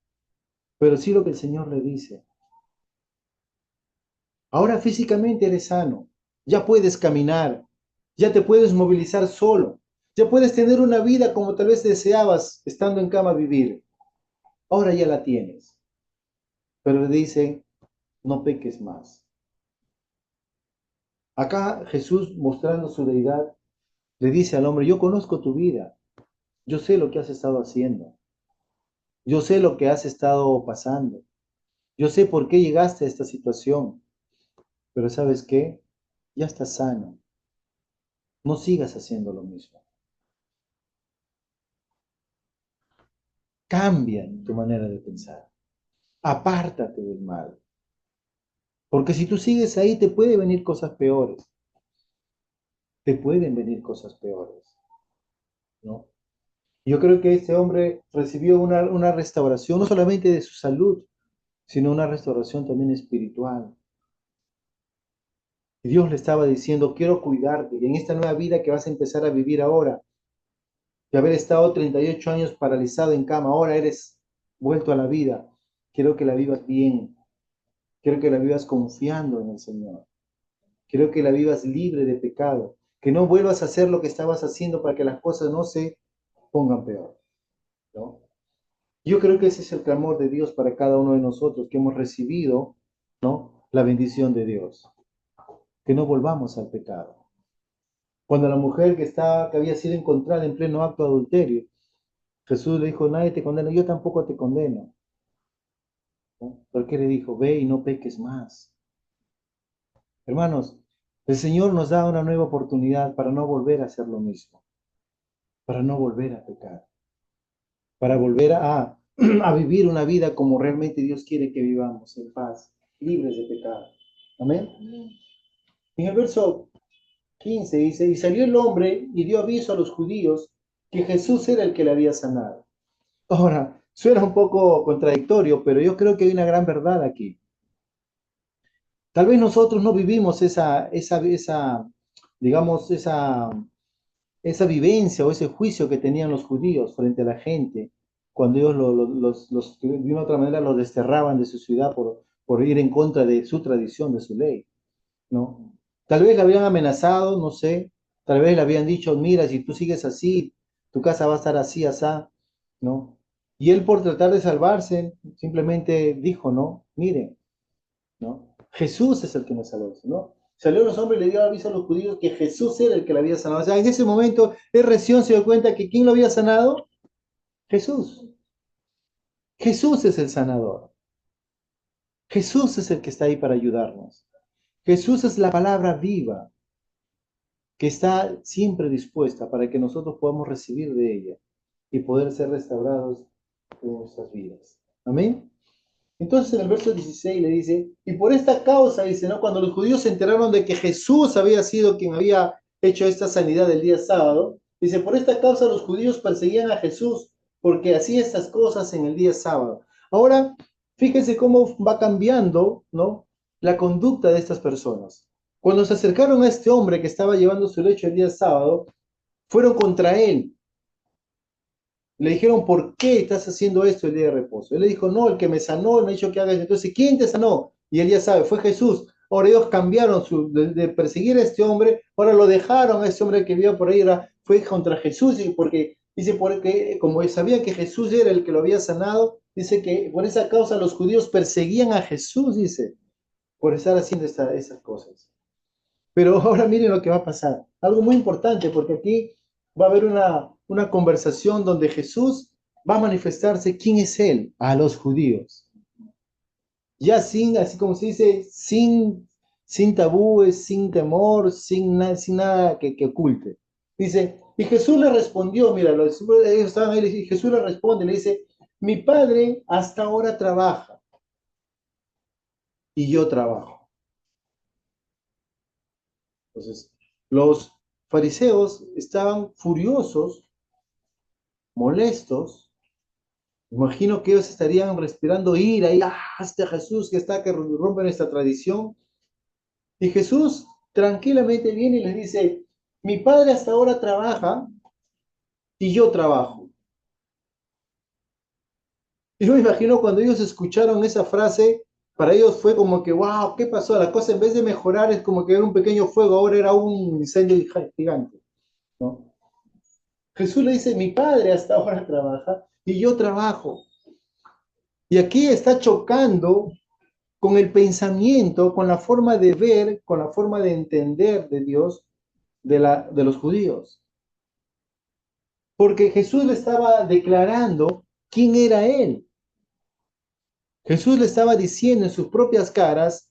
Pero sí lo que el Señor le dice. Ahora físicamente eres sano. Ya puedes caminar. Ya te puedes movilizar solo. Ya puedes tener una vida como tal vez deseabas estando en cama vivir. Ahora ya la tienes. Pero le dice, no peques más. Acá Jesús, mostrando su deidad, le dice al hombre, yo conozco tu vida. Yo sé lo que has estado haciendo. Yo sé lo que has estado pasando. Yo sé por qué llegaste a esta situación. Pero ¿sabes qué? Ya estás sano. No sigas haciendo lo mismo. Cambia tu manera de pensar. Apártate del mal. Porque si tú sigues ahí, te puede venir cosas peores. Te pueden venir cosas peores, ¿no? Yo creo que este hombre recibió una restauración, no solamente de su salud, sino una restauración también espiritual. Y Dios le estaba diciendo, quiero cuidarte. Y en esta nueva vida que vas a empezar a vivir ahora, de haber estado 38 años paralizado en cama, ahora eres vuelto a la vida. Quiero que la vivas bien. Quiero que la vivas confiando en el Señor. Quiero que la vivas libre de pecado. Que no vuelvas a hacer lo que estabas haciendo para que las cosas no se pongan peor, ¿no? Yo creo que ese es el clamor de Dios para cada uno de nosotros que hemos recibido, ¿no? La bendición de Dios. Que no volvamos al pecado. Cuando la mujer que había sido encontrada en pleno acto de adulterio, Jesús le dijo, nadie te condena, yo tampoco te condeno, ¿no? Porque le dijo, ve y no peques más. Hermanos, el Señor nos da una nueva oportunidad para no volver a hacer lo mismo, para no volver a pecar, para volver a vivir una vida como realmente Dios quiere que vivamos, en paz, libres de pecado. Amén. En el verso 15 dice, y salió el hombre y dio aviso a los judíos que Jesús era el que le había sanado. Ahora, suena un poco contradictorio, pero yo creo que hay una gran verdad aquí. Tal vez nosotros no vivimos digamos, esa vivencia o ese juicio que tenían los judíos frente a la gente, cuando ellos de una otra manera los desterraban de su ciudad por ir en contra de su tradición, de su ley, ¿no? Tal vez le habían amenazado, no sé, tal vez le habían dicho, mira, si tú sigues así, tu casa va a estar así, asá, ¿no? Y él por tratar de salvarse, simplemente dijo, no, miren, ¿no? Jesús es el que me salvó, ¿no? Salió los hombres y le dio aviso a los judíos que Jesús era el que le había sanado. O sea, en ese momento, el recién se dio cuenta que ¿quién lo había sanado? Jesús. Jesús es el sanador. Jesús es el que está ahí para ayudarnos. Jesús es la palabra viva que está siempre dispuesta para que nosotros podamos recibir de ella y poder ser restaurados en nuestras vidas. Amén. Entonces en el verso 16 le dice, y por esta causa, dice, ¿no? Cuando los judíos se enteraron de que Jesús había sido quien había hecho esta sanidad el día sábado, dice, por esta causa los judíos perseguían a Jesús porque hacía estas cosas en el día sábado. Ahora, fíjense cómo va cambiando, ¿no? La conducta de estas personas. Cuando se acercaron a este hombre que estaba llevando su lecho el día sábado, fueron contra él. Le dijeron, ¿por qué estás haciendo esto el día de reposo? Él le dijo, no, el que me sanó, me ha dicho que haga esto. Entonces, ¿quién te sanó? Y él ya sabe, fue Jesús. Ahora ellos cambiaron de perseguir a este hombre, ahora lo dejaron a ese hombre que vivía por ahí, fue contra Jesús, y porque como sabían que Jesús era el que lo había sanado, dice que por esa causa los judíos perseguían a Jesús, dice, por estar haciendo esas cosas. Pero ahora miren lo que va a pasar. Algo muy importante, porque aquí va a haber una conversación donde Jesús va a manifestarse quién es Él a los judíos. Ya sin, así como se dice, sin tabúes, sin temor, sin nada que oculte. Dice, y Jesús le respondió, mira, ellos estaban ahí, y Jesús le responde, le dice, mi padre hasta ahora trabaja y yo trabajo. Entonces, los fariseos estaban furiosos, molestos. Imagino que ellos estarían respirando ira y hasta Jesús que está que rompe nuestra tradición. Y Jesús tranquilamente viene y les dice, mi padre hasta ahora trabaja y yo trabajo. Y yo me imagino cuando ellos escucharon esa frase, para ellos fue como que, wow, ¿qué pasó? La cosa en vez de mejorar es como que era un pequeño fuego, ahora era un incendio gigante, ¿no? Jesús le dice, mi padre hasta ahora trabaja y yo trabajo. Y aquí está chocando con el pensamiento, con la forma de ver, con la forma de entender de Dios de los judíos. Porque Jesús le estaba declarando quién era Él. Jesús le estaba diciendo en sus propias caras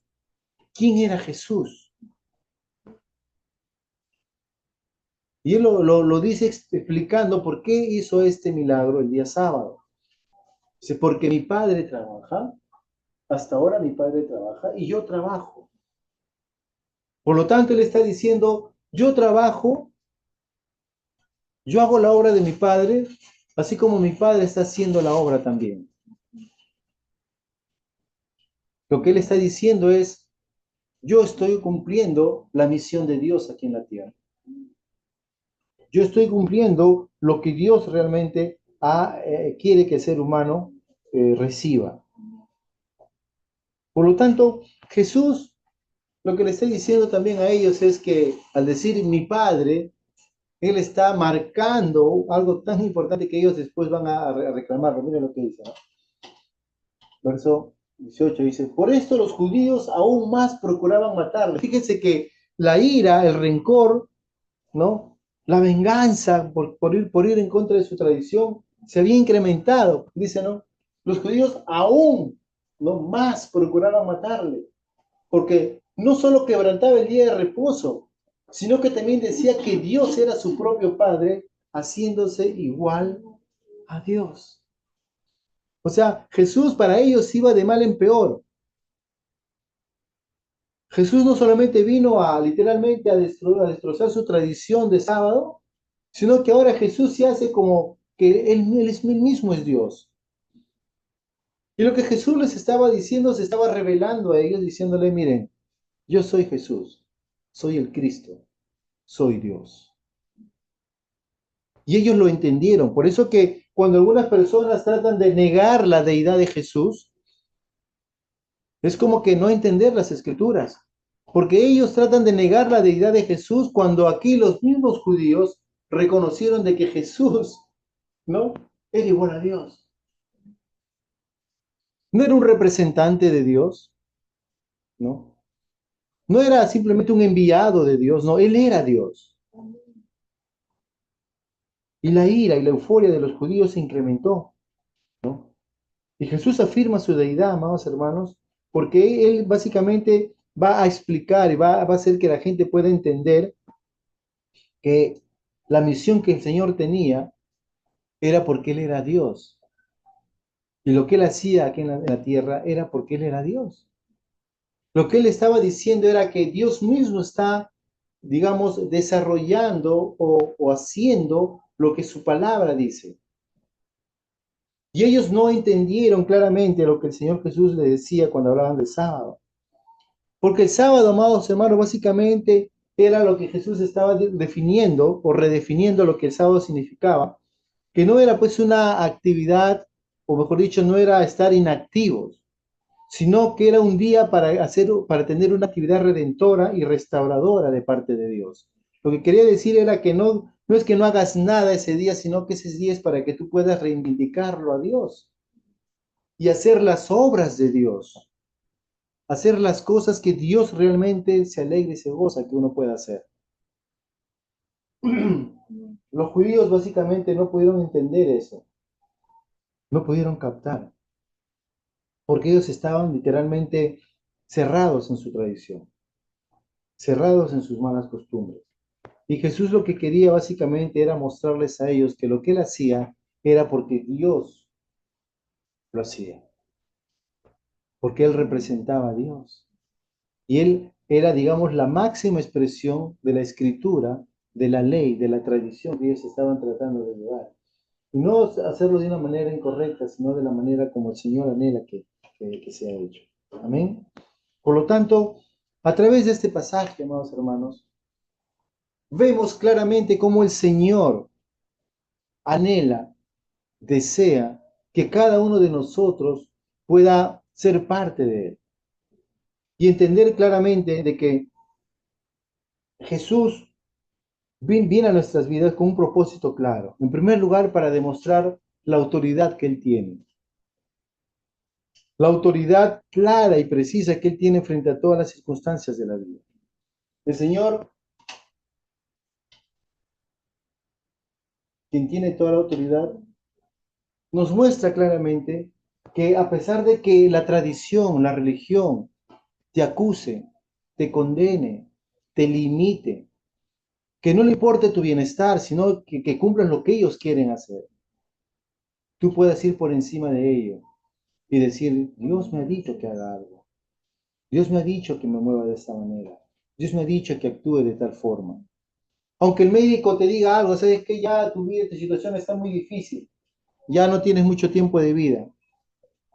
quién era Jesús. Y él lo dice explicando por qué hizo este milagro el día sábado. Dice, porque mi padre trabaja, hasta ahora mi padre trabaja y yo trabajo. Por lo tanto, él está diciendo, yo trabajo, yo hago la obra de mi padre, así como mi padre está haciendo la obra también. Lo que él está diciendo es, yo estoy cumpliendo la misión de Dios aquí en la tierra. Yo estoy cumpliendo lo que Dios realmente quiere que el ser humano reciba. Por lo tanto, Jesús lo que le está diciendo también a ellos es que al decir mi Padre, Él está marcando algo tan importante que ellos después van a reclamarlo. Miren lo que dice, ¿no? Verso 18 dice, por esto los judíos aún más procuraban matarle. Fíjense que la ira, el rencor, ¿no? La venganza por ir en contra de su tradición se había incrementado, dice, ¿no? Los judíos aún, ¿no? Más procuraban matarle, porque no solo quebrantaba el día de reposo, sino que también decía que Dios era su propio Padre, haciéndose igual a Dios. O sea, Jesús para ellos iba de mal en peor. Jesús no solamente vino literalmente a destrozar su tradición de sábado, sino que ahora Jesús se hace como que él mismo es Dios. Y lo que Jesús les estaba diciendo, se estaba revelando a ellos, diciéndole, miren, yo soy Jesús, soy el Cristo, soy Dios. Y ellos lo entendieron. Por eso que cuando algunas personas tratan de negar la deidad de Jesús, es como que no entender las escrituras. Porque ellos tratan de negar la deidad de Jesús cuando aquí los mismos judíos reconocieron de que Jesús, ¿no? Era igual a Dios. No era un representante de Dios, ¿no? No era simplemente un enviado de Dios, no, Él era Dios. Y la ira y la euforia de los judíos se incrementó, ¿no? Y Jesús afirma su deidad, amados hermanos, porque Él básicamente va a explicar y va a hacer que la gente pueda entender que la misión que el Señor tenía era porque Él era Dios. Y lo que Él hacía aquí en la tierra era porque Él era Dios. Lo que Él estaba diciendo era que Dios mismo está, digamos, desarrollando o haciendo lo que su palabra dice. Y ellos no entendieron claramente lo que el Señor Jesús les decía cuando hablaban del sábado. Porque el sábado, amados hermanos, básicamente era lo que Jesús estaba definiendo o redefiniendo lo que el sábado significaba, que no era pues una actividad, o mejor dicho, no era estar inactivos, sino que era un día para tener una actividad redentora y restauradora de parte de Dios. Lo que quería decir era que no es que no hagas nada ese día, sino que ese día es para que tú puedas reivindicarlo a Dios y hacer las obras de Dios, hacer las cosas que Dios realmente se alegra y se goza que uno pueda hacer. Los judíos básicamente no pudieron entender eso, no pudieron captar, porque ellos estaban literalmente cerrados en su tradición, cerrados en sus malas costumbres. Y Jesús lo que quería básicamente era mostrarles a ellos que lo que él hacía era porque Dios lo hacía, porque él representaba a Dios. Y él era, digamos, la máxima expresión de la escritura, de la ley, de la tradición que ellos estaban tratando de llevar. Y no hacerlo de una manera incorrecta, sino de la manera como el Señor anhela que sea hecho. Amén. Por lo tanto, a través de este pasaje, amados hermanos, vemos claramente cómo el Señor anhela, desea que cada uno de nosotros pueda ser parte de él y entender claramente de que Jesús viene a nuestras vidas con un propósito claro. En primer lugar, para demostrar la autoridad que él tiene. La autoridad clara y precisa que él tiene frente a todas las circunstancias de la vida. El Señor, quien tiene toda la autoridad, nos muestra claramente que a pesar de que la tradición, la religión, te acuse, te condene, te limite, que no le importe tu bienestar, sino que cumplan lo que ellos quieren hacer, tú puedas ir por encima de ello y decir, Dios me ha dicho que haga algo, Dios me ha dicho que me mueva de esta manera, Dios me ha dicho que actúe de tal forma. Aunque el médico te diga algo, sabes que ya tu vida, tu situación está muy difícil, ya no tienes mucho tiempo de vida,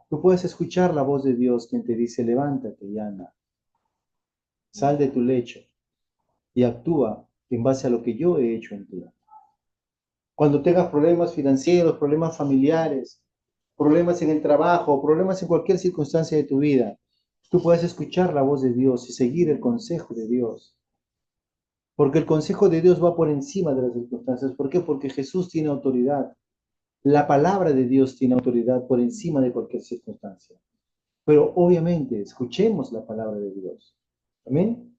tú puedes escuchar la voz de Dios quien te dice, levántate y anda, sal de tu lecho y actúa en base a lo que yo he hecho en ti. Cuando tengas problemas financieros, problemas familiares, problemas en el trabajo, problemas en cualquier circunstancia de tu vida, tú puedes escuchar la voz de Dios y seguir el consejo de Dios. Porque el consejo de Dios va por encima de las circunstancias. ¿Por qué? Porque Jesús tiene autoridad. La palabra de Dios tiene autoridad por encima de cualquier circunstancia. Pero obviamente, escuchemos la palabra de Dios. Amén.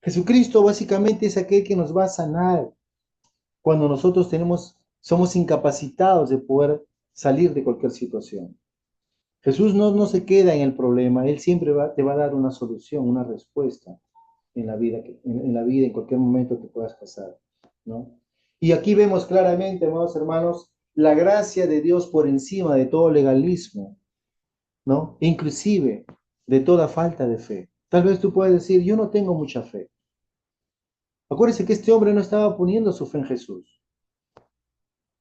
Jesucristo básicamente es aquel que nos va a sanar cuando nosotros somos incapacitados de poder salir de cualquier situación. Jesús no se queda en el problema, Él siempre te va a dar una solución, una respuesta en la vida, en cualquier momento que puedas pasar, ¿no? Y aquí vemos claramente, amados hermanos, la gracia de Dios por encima de todo legalismo, ¿no? Inclusive de toda falta de fe. Tal vez tú puedes decir, yo no tengo mucha fe. Acuérdense que este hombre no estaba poniendo su fe en Jesús.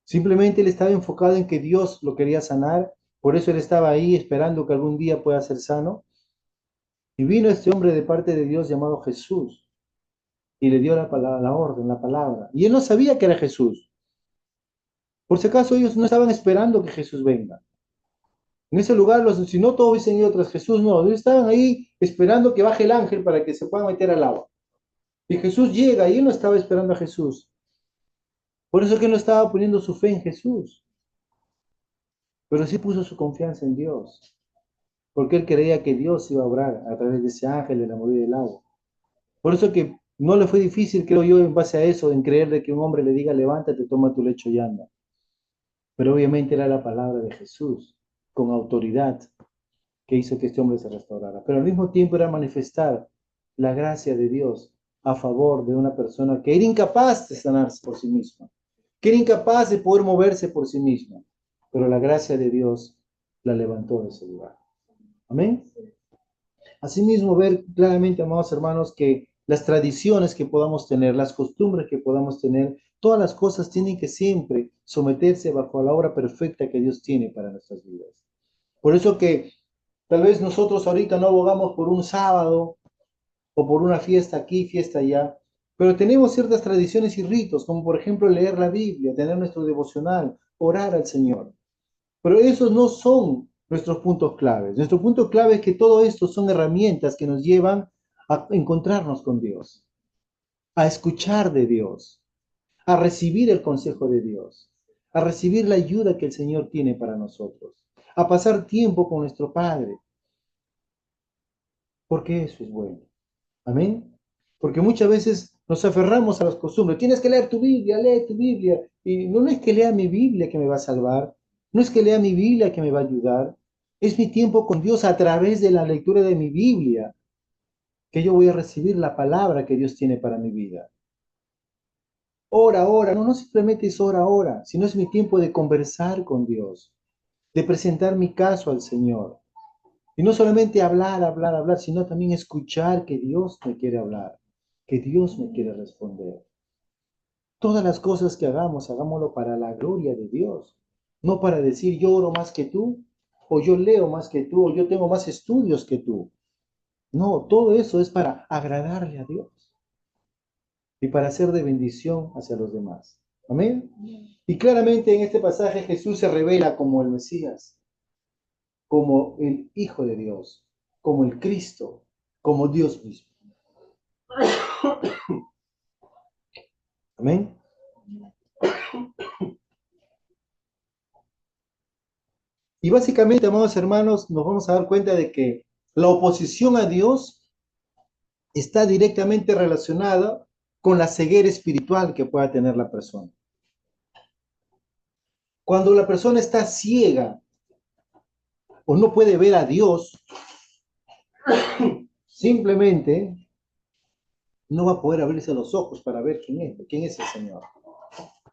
Simplemente él estaba enfocado en que Dios lo quería sanar, por eso él estaba ahí esperando que algún día pueda ser sano. Y vino este hombre de parte de Dios llamado Jesús y le dio la palabra, la orden, la palabra. Y él no sabía que era Jesús. Por si acaso ellos no estaban esperando que Jesús venga. En ese lugar, si no todos hubiesen ido tras Jesús, no, ellos estaban ahí esperando que baje el ángel para que se puedan meter al agua. Y Jesús llega y él no estaba esperando a Jesús. Por eso que él no estaba poniendo su fe en Jesús, pero sí puso su confianza en Dios. Porque él creía que Dios iba a obrar a través de ese ángel de la movida del agua. Por eso que no le fue difícil, creo yo, en base a eso, en creer de que un hombre le diga, levántate, toma tu lecho y anda. Pero obviamente era la palabra de Jesús, con autoridad, que hizo que este hombre se restaurara. Pero al mismo tiempo era manifestar la gracia de Dios a favor de una persona que era incapaz de sanarse por sí misma, que era incapaz de poder moverse por sí misma. Pero la gracia de Dios la levantó de ese lugar. Amén. Asimismo, ver claramente, amados hermanos, que las tradiciones que podamos tener, las costumbres que podamos tener, todas las cosas tienen que siempre someterse bajo la obra perfecta que Dios tiene para nuestras vidas. Por eso que tal vez nosotros ahorita no abogamos por un sábado o por una fiesta aquí, fiesta allá, Pero tenemos ciertas tradiciones y ritos, como por ejemplo leer la Biblia, tener nuestro devocional, orar al Señor. Pero esos no son nuestros puntos claves. Nuestro punto clave es que todo esto son herramientas que nos llevan a encontrarnos con Dios, a escuchar de Dios, a recibir el consejo de Dios, a recibir la ayuda que el Señor tiene para nosotros, a pasar tiempo con nuestro Padre, porque eso es bueno. Amén. Porque muchas veces nos aferramos a las costumbres. Tienes que leer tu Biblia, lee tu Biblia. Y no es que lea mi Biblia que me va a salvar, no es que lea mi Biblia que me va a ayudar. Es mi tiempo con Dios a través de la lectura de mi Biblia que yo voy a recibir la palabra que Dios tiene para mi vida. Ora, ora, no simplemente es ora, ora, sino es mi tiempo de conversar con Dios, de presentar mi caso al Señor. Y no solamente hablar, hablar, hablar, sino también escuchar que Dios me quiere hablar, que Dios me quiere responder. Todas las cosas que hagamos, hagámoslo para la gloria de Dios, no para decir yo oro más que tú, o yo leo más que tú, o yo tengo más estudios que tú. No, todo eso es para agradarle a Dios y para ser de bendición hacia los demás. Amén. Y claramente en este pasaje Jesús se revela como el Mesías, como el Hijo de Dios, como el Cristo, como Dios mismo. Amén. Y básicamente, amados hermanos, nos vamos a dar cuenta de que la oposición a Dios está directamente relacionada con la ceguera espiritual que pueda tener la persona. Cuando la persona está ciega o no puede ver a Dios, simplemente no va a poder abrirse los ojos para ver quién es el Señor.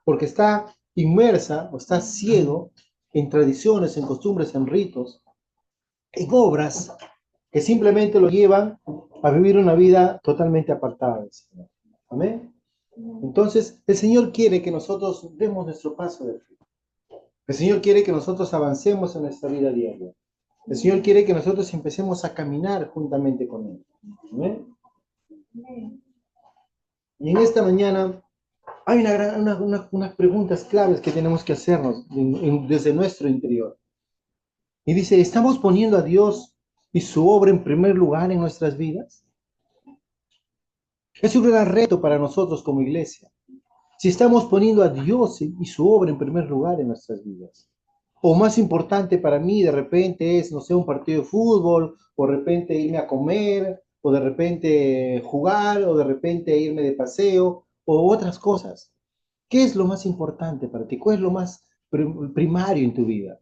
Porque está inmersa o está ciego en tradiciones, en costumbres, en ritos, en obras que simplemente lo llevan a vivir una vida totalmente apartada del Señor. Amén. Entonces, el Señor quiere que nosotros demos nuestro paso de fe. El Señor quiere que nosotros avancemos en nuestra vida diaria. El Señor quiere que nosotros empecemos a caminar juntamente con Él. ¿Amén? Y en esta mañana hay unas preguntas claves que tenemos que hacernos desde nuestro interior. Y dice, ¿estamos poniendo a Dios y su obra en primer lugar en nuestras vidas? Es un gran reto para nosotros como iglesia. Si estamos poniendo a Dios y su obra en primer lugar en nuestras vidas. O más importante para mí de repente es, no sé, un partido de fútbol, o de repente irme a comer, o de repente jugar, o de repente irme de paseo, o otras cosas. ¿Qué es lo más importante para ti? ¿Cuál es lo más primario en tu vida?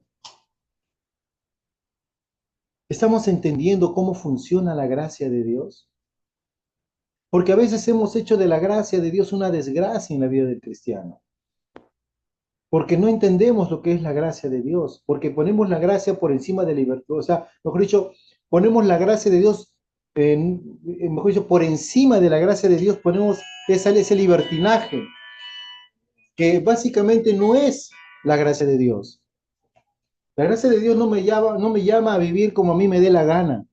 ¿Estamos entendiendo cómo funciona la gracia de Dios? Porque a veces hemos hecho de la gracia de Dios una desgracia en la vida del cristiano. Porque no entendemos lo que es la gracia de Dios, porque ponemos la gracia por encima de la libertad, o sea, mejor dicho, ponemos la gracia de Dios, mejor dicho, por encima de la gracia de Dios ponemos ese libertinaje, que básicamente no es la gracia de Dios. La gracia de Dios no me llama a vivir como a mí me dé la gana,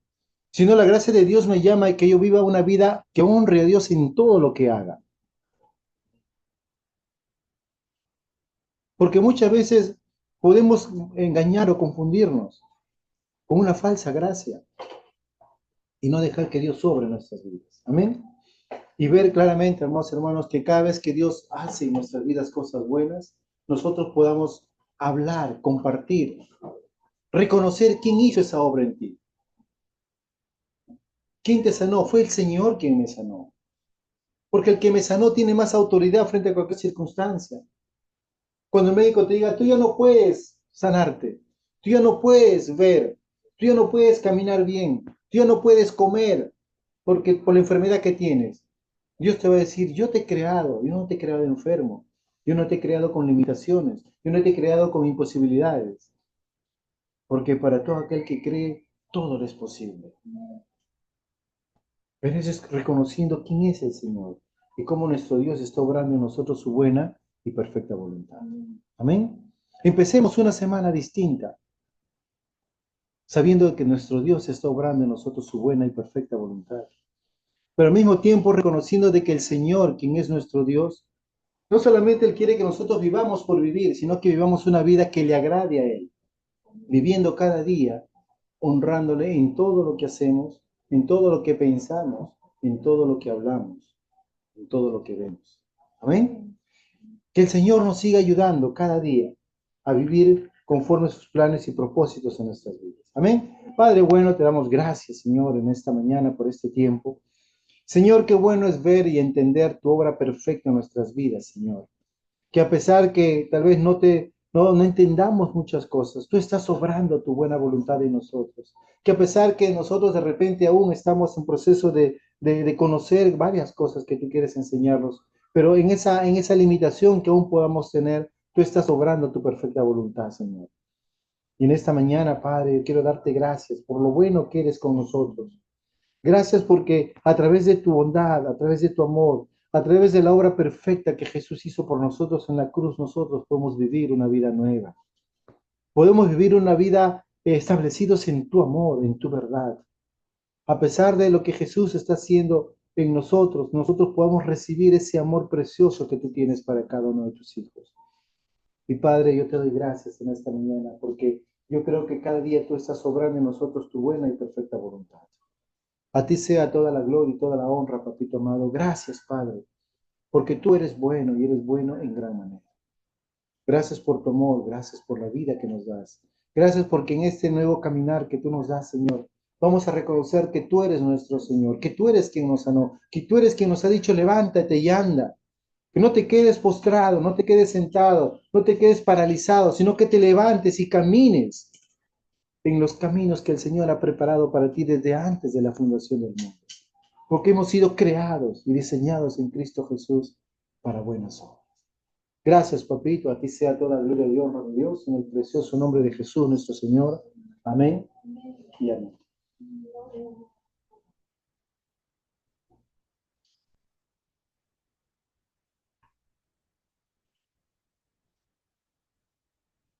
sino la gracia de Dios me llama a que yo viva una vida que honre a Dios en todo lo que haga. Porque muchas veces podemos engañar o confundirnos con una falsa gracia y no dejar que Dios sobre nuestras vidas. Amén. Y ver claramente, hermanos hermanos, que cada vez que Dios hace en nuestras vidas cosas buenas, nosotros podamos hablar, compartir, reconocer quién hizo esa obra en ti. ¿Quién te sanó? Fue el Señor quien me sanó. Porque el que me sanó tiene más autoridad frente a cualquier circunstancia. Cuando el médico te diga, tú ya no puedes sanarte, tú ya no puedes ver, tú ya no puedes caminar bien, tú ya no puedes comer porque por la enfermedad que tienes. Dios te va a decir, yo te he creado, yo no te he creado enfermo, yo no te he creado con limitaciones, yo no te he creado con imposibilidades, porque para todo aquel que cree, todo es posible. Pero eso es reconociendo quién es el Señor y cómo nuestro Dios está obrando en nosotros su buena y perfecta voluntad. Amén. Empecemos una semana distinta, sabiendo que nuestro Dios está obrando en nosotros su buena y perfecta voluntad. pero al mismo tiempo reconociendo de que el Señor, quien es nuestro Dios, no solamente Él quiere que nosotros vivamos por vivir, sino que vivamos una vida que le agrade a Él, viviendo cada día, honrándole en todo lo que hacemos, en todo lo que pensamos, en todo lo que hablamos, en todo lo que vemos. Amén. Que el Señor nos siga ayudando cada día a vivir conforme a sus planes y propósitos en nuestras vidas. Amén. Padre bueno, te damos gracias, Señor, en esta mañana por este tiempo. Señor, qué bueno es ver y entender tu obra perfecta en nuestras vidas, Señor. Que a pesar que tal vez no entendamos muchas cosas, tú estás obrando tu buena voluntad en nosotros. Que a pesar que nosotros de repente aún estamos en proceso de conocer varias cosas que tú quieres enseñarnos, pero en esa limitación que aún podamos tener, tú estás obrando tu perfecta voluntad, Señor. Y en esta mañana, Padre, yo quiero darte gracias por lo bueno que eres con nosotros. Gracias porque a través de tu bondad, a través de tu amor, a través de la obra perfecta que Jesús hizo por nosotros en la cruz, nosotros podemos vivir una vida nueva. Podemos vivir una vida establecidos en tu amor, en tu verdad. A pesar de lo que Jesús está haciendo en nosotros, nosotros podamos recibir ese amor precioso que tú tienes para cada uno de tus hijos. Y Padre, yo te doy gracias en esta mañana porque yo creo que cada día tú estás obrando en nosotros tu buena y perfecta voluntad. A ti sea toda la gloria y toda la honra, papito amado. Gracias, Padre, porque tú eres bueno y eres bueno en gran manera. Gracias por tu amor, gracias por la vida que nos das. Gracias porque en este nuevo caminar que tú nos das, Señor, vamos a reconocer que tú eres nuestro Señor, que tú eres quien nos sanó, que tú eres quien nos ha dicho levántate y anda. Que no te quedes postrado, no te quedes sentado, no te quedes paralizado, sino que te levantes y camines en los caminos que el Señor ha preparado para ti desde antes de la fundación del mundo. Porque hemos sido creados y diseñados en Cristo Jesús para buenas obras. Gracias, papito. A ti sea toda gloria y honra de Dios en el precioso nombre de Jesús, nuestro Señor. Amén y amén.